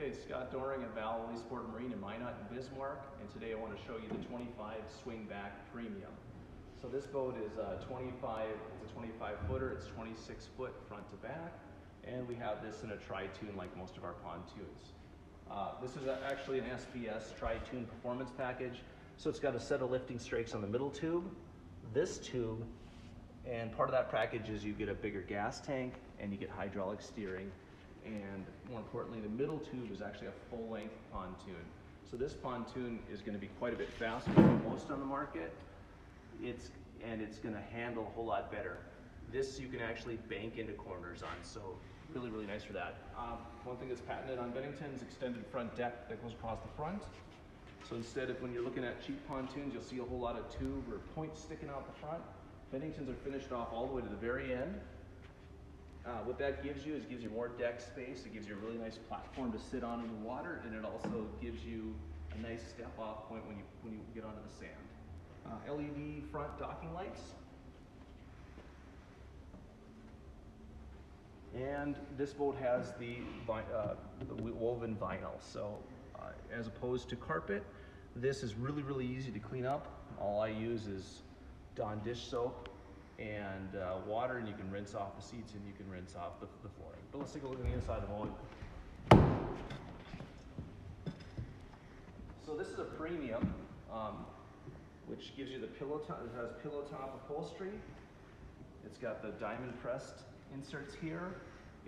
Okay, it's Scott Doring at Vallely Sport and Marine in Minot and Bismarck, and today I want to show you the 25 Swingback Premium. So this boat is it's a 25 footer, it's 26 foot front to back, and we have this in a tri-tune like most of our pontoons. This is actually an SBS tri-tune performance package, so it's got a set of lifting strakes on the middle tube, this tube, and part of that package is you get a bigger gas tank and you get hydraulic steering. And more importantly, the middle tube is actually a full-length pontoon. So this pontoon is going to be quite a bit faster than most on the market. It's going to handle a whole lot better. This you can actually bank into corners on, so really, really nice for that. One thing that's patented on Bennington is extended front deck that goes across the front. So instead of when you're looking at cheap pontoons, you'll see a whole lot of tube or points sticking out the front. Benningtons are finished off all the way to the very end. What that gives you is gives you more deck space. It gives you a really nice platform to sit on in the water, and it also gives you a nice step off point when you get onto the sand. LED front docking lights. And this boat has the woven vinyl. So as opposed to carpet, this is really, really easy to clean up. All I use is Dawn dish soap and water, and you can rinse off the seats and you can rinse off the flooring. But let's take a look at the inside of the boat. So this is a premium, which gives you the pillow top. It has pillow top upholstery. It's got the diamond pressed inserts here.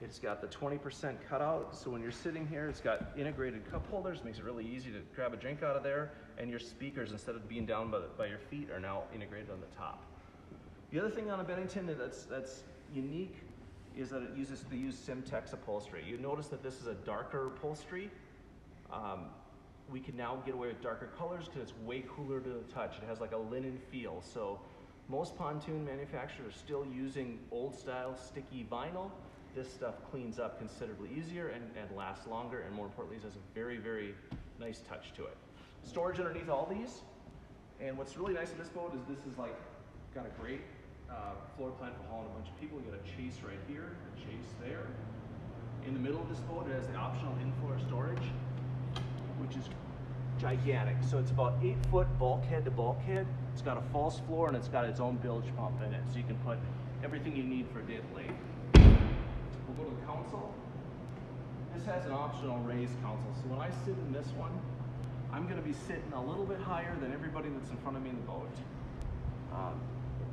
It's got the 20% cutout, so when you're sitting here, it's got integrated cup holders, makes it really easy to grab a drink out of there, and your speakers, instead of being down by your feet, are now integrated on the top. The other thing on a Bennington that's unique is that they use Simtex upholstery. You notice that this is a darker upholstery. We can now get away with darker colors because it's way cooler to the touch. It has like a linen feel. So most pontoon manufacturers are still using old style sticky vinyl. This stuff cleans up considerably easier and lasts longer, and more importantly, it has a very, very nice touch to it. Storage underneath all these. And what's really nice of this boat is this is like got a great floor plan for hauling a bunch of people. You got a chase right here, a chase there. In the middle of this boat, it has the optional in-floor storage, which is gigantic. So it's about 8 foot bulkhead to bulkhead. It's got a false floor and it's got its own bilge pump in it, so you can put everything you need for a day of lay. We'll go to the console. This has an optional raised console. So when I sit in this one, I'm going to be sitting a little bit higher than everybody that's in front of me in the boat.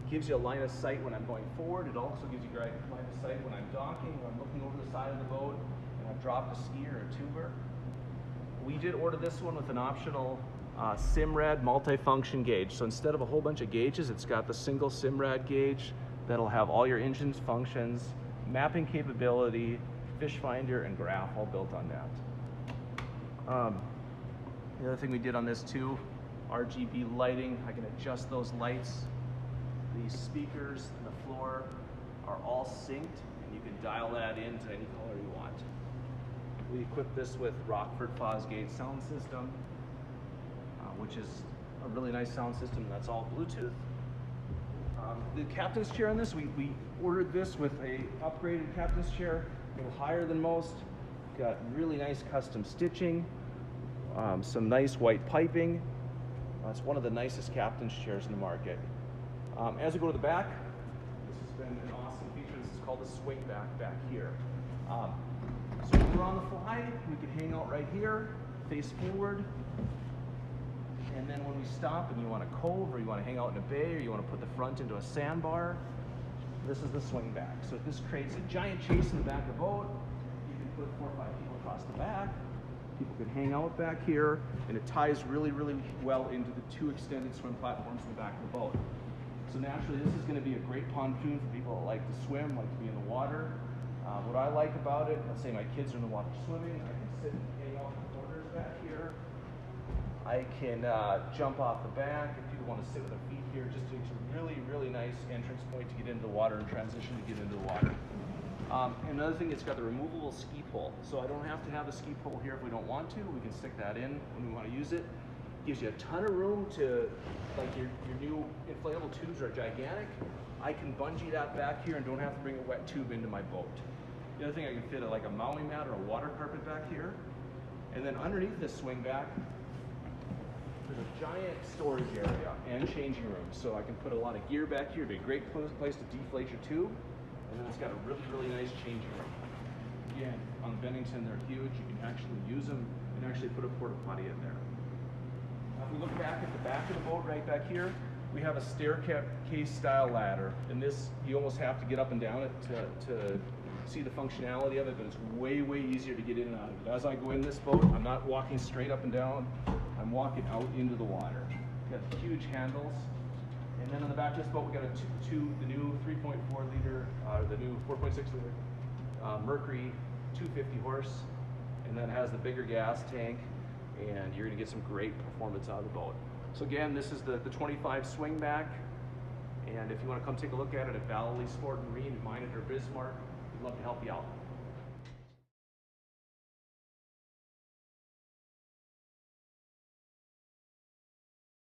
Gives you a line of sight when I'm going forward. It also gives you a line of sight when I'm docking, when I'm looking over the side of the boat, and I've dropped a ski or a tuber. We did order this one with an optional Simrad multi-function gauge. So instead of a whole bunch of gauges, it's got the single Simrad gauge that'll have all your engine's functions, mapping capability, fish finder, and graph all built on that. The other thing we did on this too, RGB lighting. I can adjust those lights. The speakers and the floor are all synced, and you can dial that into any color you want. We equipped this with Rockford Fosgate sound system, which is a really nice sound system. That's all Bluetooth. The captain's chair on this, we ordered this with a upgraded captain's chair, a little higher than most. Got really nice custom stitching, some nice white piping. It's one of the nicest captain's chairs in the market. As we go to the back, this has been an awesome feature. This is called the swing back here. So when we're on the fly, we can hang out right here, face forward. And then when we stop and you want a cove, or you want to hang out in a bay, or you want to put the front into a sandbar, this is the swing back. So this creates a giant chase in the back of the boat. You can put 4 or 5 people across the back. People can hang out back here, and it ties really, really well into the 2 extended swim platforms in the back of the boat. So naturally, this is going to be a great pontoon for people that like to swim, like to be in the water. What I like about it, let's say my kids are in the water swimming, I can sit and hang out in the corners back here. I can jump off the back if people want to sit with their feet here. Just it's a really, really nice entrance point to get into the water and transition to get into the water. And another thing, it's got the removable ski pole. So I don't have to have a ski pole here if we don't want to. We can stick that in when we want to use it. Gives you a ton of room to, like your new inflatable tubes are gigantic. I can bungee that back here and don't have to bring a wet tube into my boat. The other thing, I can fit like a Maui mat or a water carpet back here. And then underneath this swing back, there's a giant storage area and changing rooms. So I can put a lot of gear back here. It'd be a great place to deflate your tube. And then it's got a really, really nice changing room. Again, on Bennington, they're huge. You can actually use them and actually put a porta potty in there. If we look back at the back of the boat right back here, we have a staircase style ladder. And this, you almost have to get up and down it to see the functionality of it, but it's way, way easier to get in and out of it. As I go in this boat, I'm not walking straight up and down. I'm walking out into the water. Got huge handles. And then on the back of this boat, we got the new 3.4 liter, the new 4.6 liter Mercury 250 horse, and then it has the bigger gas tank, and you're gonna get some great performance out of the boat. So again, this is the 25 swingback, and if you wanna come take a look at it at Vallely Sport and Marine in Minot or Bismarck, we'd love to help you out.